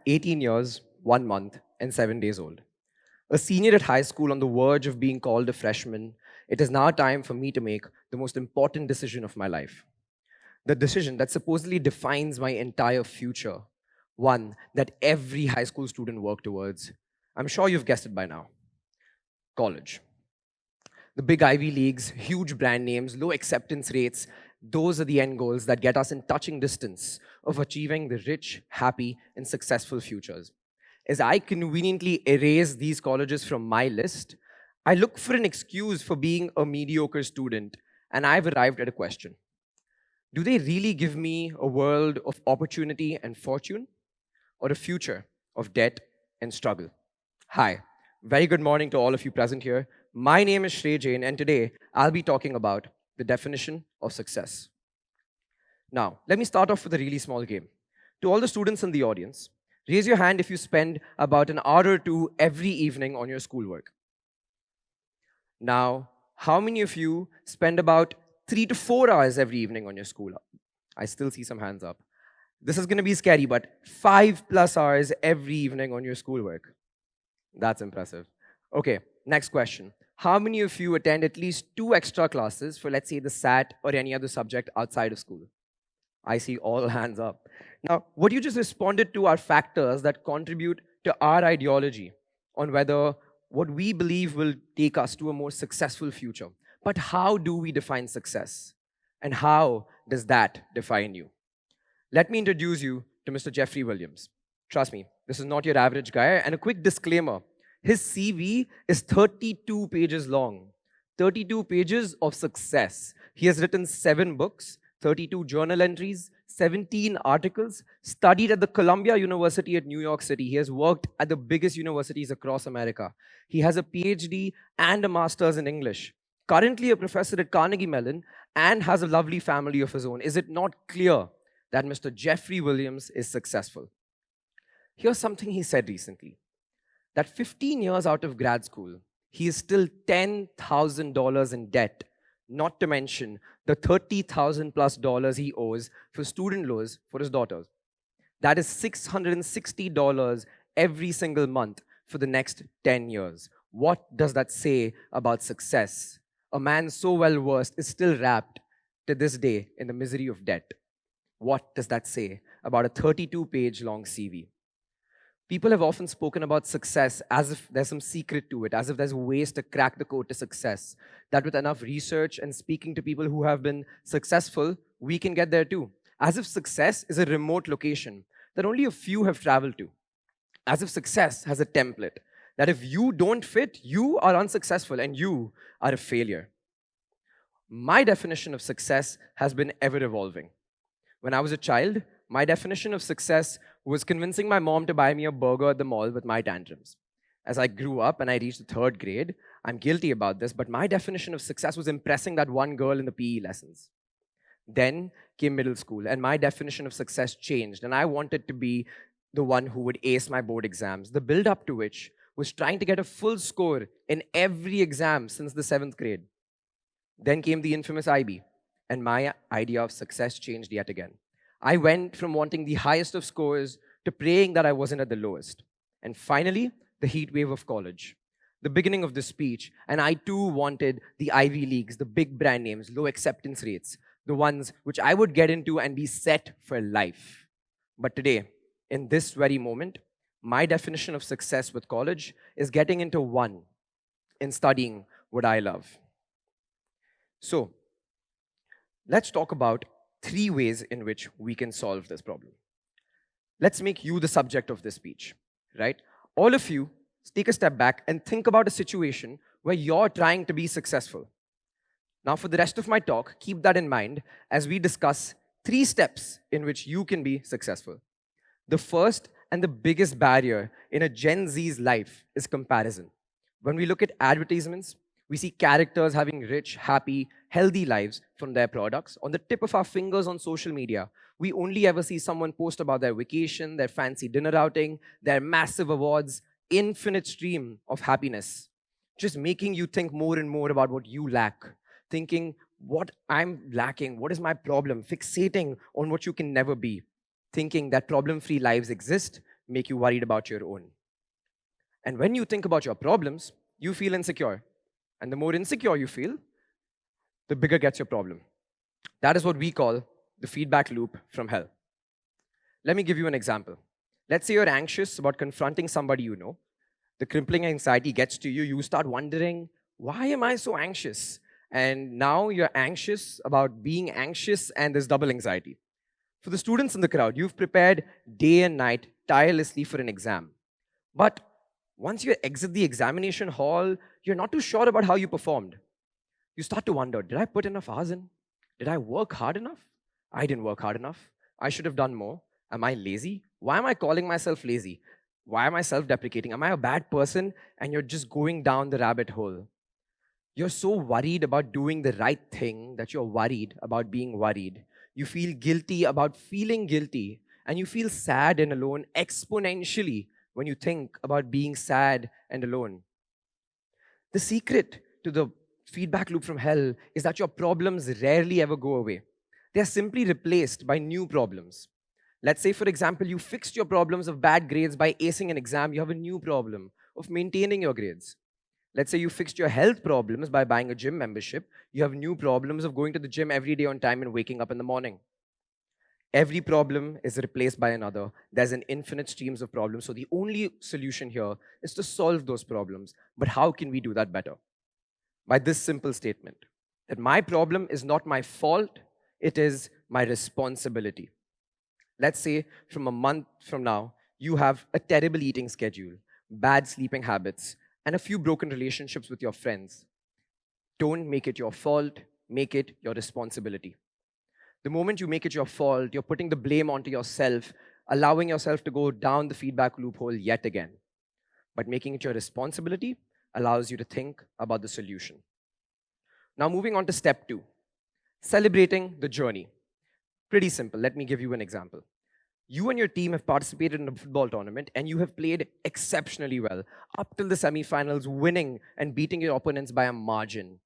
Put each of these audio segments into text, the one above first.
18 years, 1 month, and 7 days old. A senior at high school on the verge of being called a freshman, it is now time for me to make the most important decision of my life. The decision that supposedly defines my entire future. One that every high school student works towards. I'm sure you've guessed it by now. College. The big Ivy Leagues, huge brand names, low acceptance rates, those are the end goals that get us in touching distance of achieving the rich, happy, and successful futures. As I conveniently erase these colleges from my list, I look for an excuse for being a mediocre student, and I've arrived at a question. Do they really give me a world of opportunity and fortune, or a future of debt and struggle? Hi, very good morning to all of you present here. My name is Shrey Jain, and today I'll be talking about the definition of success. Now, let me start off with a really small game. To all the students in the audience, raise your hand if you spend about an hour or two every evening on your schoolwork. Now, how many of you spend about 3 to 4 hours every evening on your school? I still see some hands up. This is going to be scary, but 5+ hours every evening on your schoolwork. That's impressive. Okay, next question. How many of you attend at least 2 extra classes for, let's say, the SAT or any other subject outside of school? I see all hands up. Now, what you just responded to are factors that contribute to our ideology on whether what we believe will take us to a more successful future. But how do we define success? And how does that define you? Let me introduce you to Mr. Jeffrey Williams. Trust me, this is not your average guy. And a quick disclaimer, his CV is 32 pages long. 32 pages of success. He has written 7 books, 32 journal entries, 17 articles, studied at the Columbia University at New York City. He has worked at the biggest universities across America. He has a PhD and a master's in English. Currently a professor at Carnegie Mellon and has a lovely family of his own. Is it not clear that Mr. Jeffrey Williams is successful? Here's something he said recently, that 15 years out of grad school, he is still $10,000 in debt, not to mention the $30,000+ he owes for student loans for his daughters. That is $660 every single month for the next 10 years. What does that say about success? A man so well versed is still wrapped to this day in the misery of debt. What does that say about a 32-page long CV? People have often spoken about success as if there's some secret to it, as if there's ways to crack the code to success. That with enough research and speaking to people who have been successful, we can get there too. As if success is a remote location that only a few have traveled to. As if success has a template, that if you don't fit, you are unsuccessful and you are a failure. My definition of success has been ever evolving. When I was a child, my definition of success was convincing my mom to buy me a burger at the mall with my tantrums. As I grew up and I reached the 3rd grade, I'm guilty about this, but my definition of success was impressing that one girl in the PE lessons. Then came middle school, and my definition of success changed, and I wanted to be the one who would ace my board exams, the build up to which was trying to get a full score in every exam since the 7th grade. Then came the infamous IB, and my idea of success changed yet again. I went from wanting the highest of scores to praying that I wasn't at the lowest. And finally, the heat wave of college, the beginning of the speech, and I too wanted the Ivy Leagues, the big brand names, low acceptance rates, the ones which I would get into and be set for life. But today, in this very moment, my definition of success with college is getting into one, in studying what I love. So, let's talk about 3 ways in which we can solve this problem. Let's make you the subject of this speech, right? All of you, take a step back and think about a situation where you're trying to be successful. Now, for the rest of my talk, keep that in mind as we discuss 3 steps in which you can be successful. The first and the biggest barrier in a Gen Z's life is comparison. When we look at advertisements, we see characters having rich, happy, healthy lives from their products. On the tip of our fingers on social media, we only ever see someone post about their vacation, their fancy dinner outing, their massive awards, infinite stream of happiness, just making you think more and more about what you lack, thinking what I'm lacking, what is my problem, fixating on what you can never be, thinking that problem-free lives exist, make you worried about your own. And when you think about your problems, you feel insecure. And the more insecure you feel, the bigger gets your problem. That is what we call the feedback loop from hell. Let me give you an example. Let's say you're anxious about confronting somebody you know. The crippling anxiety gets to you. You start wondering, why am I so anxious? And now you're anxious about being anxious, and there's double anxiety. For the students in the crowd, you've prepared day and night tirelessly for an exam. But once you exit the examination hall, you're not too sure about how you performed. You start to wonder, did I put enough hours in? Did I work hard enough? I didn't work hard enough. I should have done more. Am I lazy? Why am I calling myself lazy? Why am I self deprecating? Am I a bad person? And you're just going down the rabbit hole. You're so worried about doing the right thing that you're worried about being worried. You feel guilty about feeling guilty. And you feel sad and alone exponentially when you think about being sad and alone. The secret to the feedback loop from hell is that your problems rarely ever go away. They are simply replaced by new problems. Let's say, for example, you fixed your problems of bad grades by acing an exam. You have a new problem of maintaining your grades. Let's say you fixed your health problems by buying a gym membership. You have new problems of going to the gym every day on time and waking up in the morning. Every problem is replaced by another. There's an infinite streams of problems. So the only solution here is to solve those problems. But how can we do that better? By this simple statement, that my problem is not my fault, it is my responsibility. Let's say from a month from now, you have a terrible eating schedule, bad sleeping habits, and a few broken relationships with your friends. Don't make it your fault, make it your responsibility. The moment you make it your fault, you're putting the blame onto yourself, allowing yourself to go down the feedback loophole yet again. But making it your responsibility allows you to think about the solution. Now, moving on to step 2, celebrating the journey. Pretty simple. Let me give you an example. You and your team have participated in a football tournament and you have played exceptionally well, up till the semifinals, winning and beating your opponents by a margin.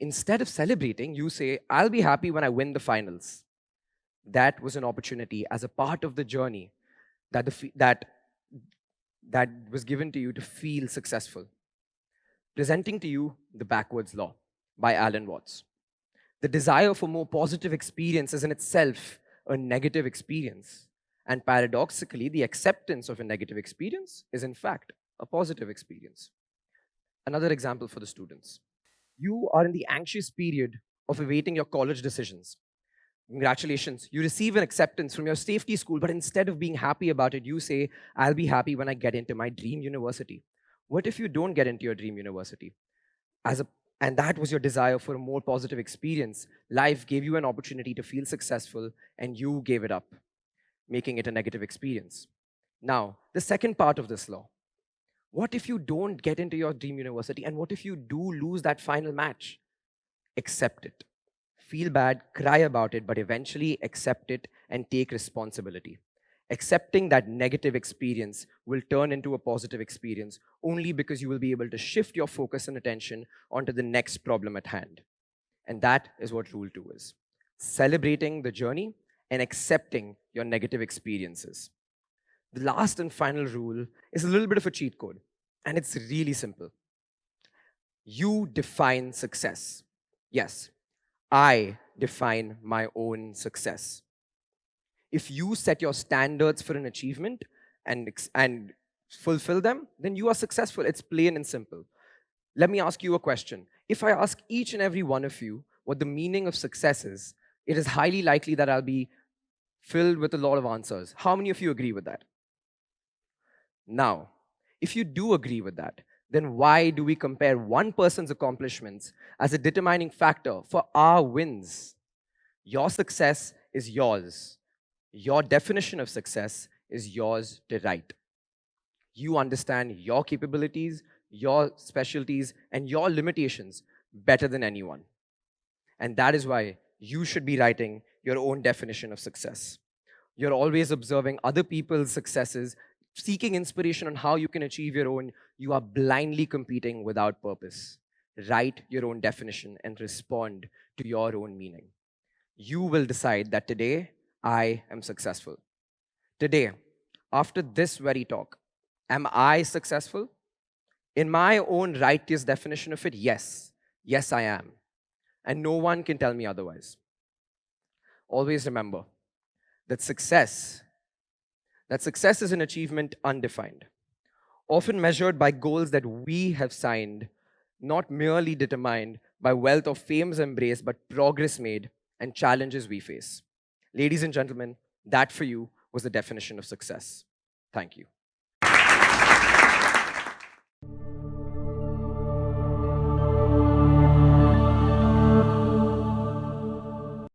Instead of celebrating, you say, I'll be happy when I win the finals. That was an opportunity as a part of the journey that was given to you to feel successful. Presenting to you The Backwards Law by Alan Watts. The desire for more positive experience is in itself a negative experience. And paradoxically, the acceptance of a negative experience is in fact a positive experience. Another example for the students. You are in the anxious period of awaiting your college decisions. Congratulations, you receive an acceptance from your safety school, but instead of being happy about it, you say, I'll be happy when I get into my dream university. What if you don't get into your dream university? And that was your desire for a more positive experience. Life gave you an opportunity to feel successful, and you gave it up, making it a negative experience. Now, the second part of this law. What if you don't get into your dream university? And what if you do lose that final match? Accept it. Feel bad, cry about it, but eventually accept it and take responsibility. Accepting that negative experience will turn into a positive experience only because you will be able to shift your focus and attention onto the next problem at hand. And that is what rule 2 is. Celebrating the journey and accepting your negative experiences. The last and final rule is a little bit of a cheat code, and it's really simple. You define success. Yes, I define my own success. If you set your standards for an achievement and fulfill them, then you are successful. It's plain and simple. Let me ask you a question. If I ask each and every one of you what the meaning of success is, it is highly likely that I'll be filled with a lot of answers. How many of you agree with that? Now, if you do agree with that, then why do we compare one person's accomplishments as a determining factor for our wins? Your success is yours. Your definition of success is yours to write. You understand your capabilities, your specialties, and your limitations better than anyone. And that is why you should be writing your own definition of success. You're always observing other people's successes, seeking inspiration on how you can achieve your own. You are blindly competing without purpose. Write your own definition and respond to your own meaning. You will decide that today, I am successful. Today, After this very talk, am I successful? In my own righteous definition of it, yes. Yes, I am. And no one can tell me otherwise. Always remember that success is an achievement undefined, often measured by goals that we have signed, not merely determined by wealth or fame's embrace, but progress made and challenges we face. Ladies and gentlemen, that for you was the definition of success. Thank you.